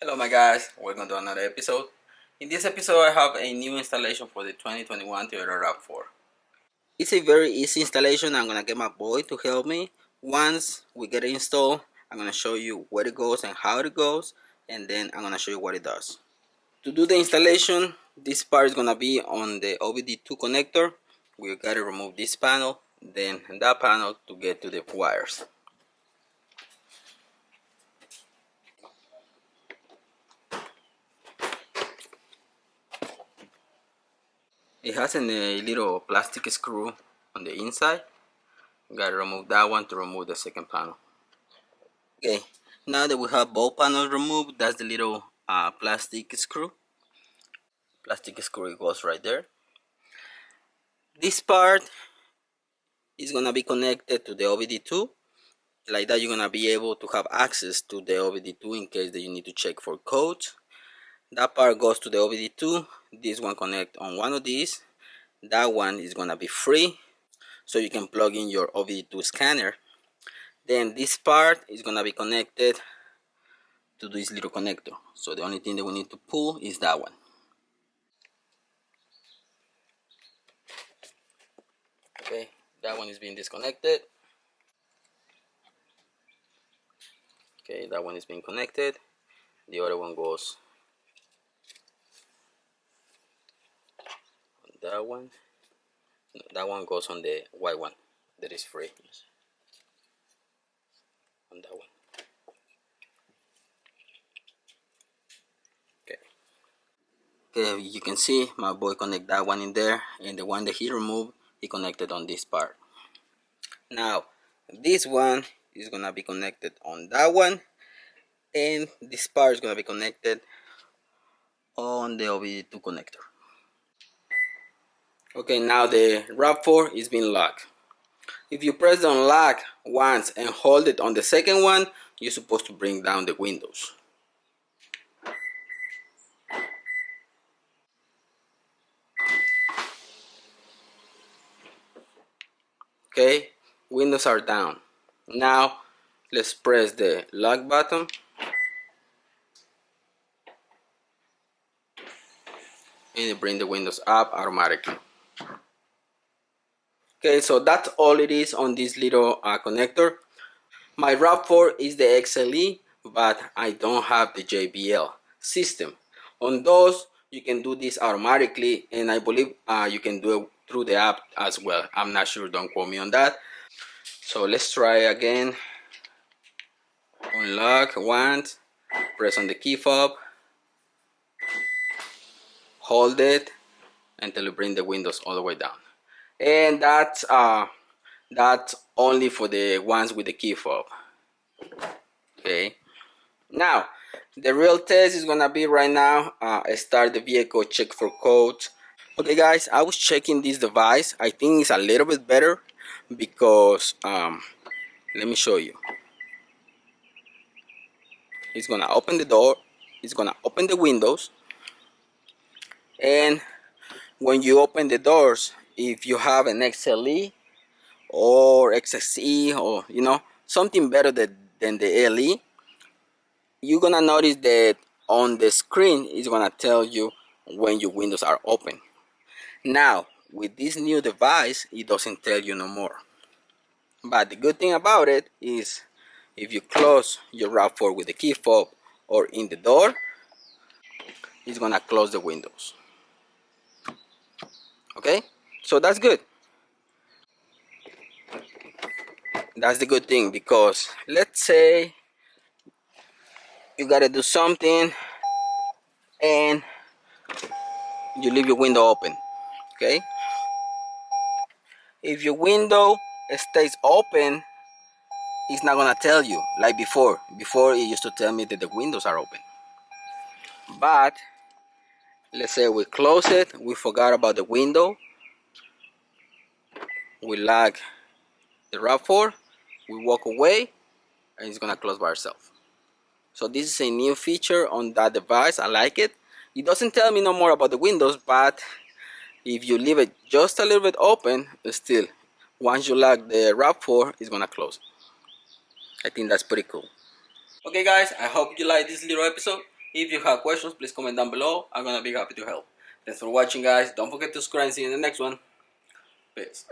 Hello my guys, welcome to another episode. In this episode I have a new installation for the 2021 Toyota RAV4. It's a very easy installation. I'm gonna get my boy to help me. Once we get it installed, I'm gonna show you where it goes and how it goes, and then I'm gonna show you what it does. To do the installation, this part is gonna be on the OBD2 connector. We gotta remove this panel, then that panel to get to the wires. It has a little plastic screw on the inside. Gotta remove that one to remove the second panel. Okay, now that we have both panels removed, that's the little plastic screw. Plastic screw goes right there. This part is gonna be connected to the OBD2. Like that, you're gonna be able to have access to the OBD2 in case that you need to check for codes. That part goes to the OBD2. This one connect on one of these. That one is gonna be free, so you can plug in your OBD2 scanner. Then this part is gonna be connected to this little connector. So the only thing that we need to pull is that one. Okay, that one is being disconnected. Okay, that one is being connected. The other one goes on that one. No, that one goes on the white one that is free. On that one. Okay, you can see my boy connect that one in there, and the one that he removed, he connected on this part. Now this one is gonna be connected on that one, and this part is gonna be connected on the OBD2 connector. Okay, now the RAV4 is being locked. If you press the unlock once and hold it on the second one, you're supposed to bring down the windows. Okay, windows are down. Now let's press the lock button. And it brings the windows up automatically. Okay, so that's all it is on this little connector. My RAV4 is the XLE, but I don't have the JBL system. On those, you can do this automatically, and I believe you can do it through the app as well. I'm not sure, don't quote me on that. So let's try again. Unlock once, press on the key fob, hold it until you bring the windows all the way down. And that's only for the ones with the key fob. Okay, now the real test is gonna be right now. Start the vehicle, check for codes. Okay guys, I was checking this device. I think it's a little bit better because let me show you. It's gonna open the door, it's gonna open the windows, and when you open the doors, if you have an XLE or XSE, or you know, something better than the LE, you're gonna notice that on the screen it's gonna tell you when your windows are open. Now with this new device, it doesn't tell you no more. But the good thing about it is if you close your RAV4 with the key fob or in the door, it's gonna close the windows. Okay, so that's good. That's the good thing, because let's say you gotta do something and you leave your window open. Okay, if your window stays open, it's not gonna tell you like before. Before it used to tell me that the windows are open. But let's say we close it, we forgot about the window, we lock the RAV4, we walk away, and it's gonna close by itself. So this is a new feature on that device. I like it. It doesn't tell me no more about the windows, but if you leave it just a little bit open, still, once you lock the RAV4, it's gonna close. I think that's pretty cool. Okay guys, I hope you like this little episode. If you have questions, please comment down below. I'm gonna be happy to help. Thanks for watching, guys. Don't forget to subscribe and see you in the next one. Peace.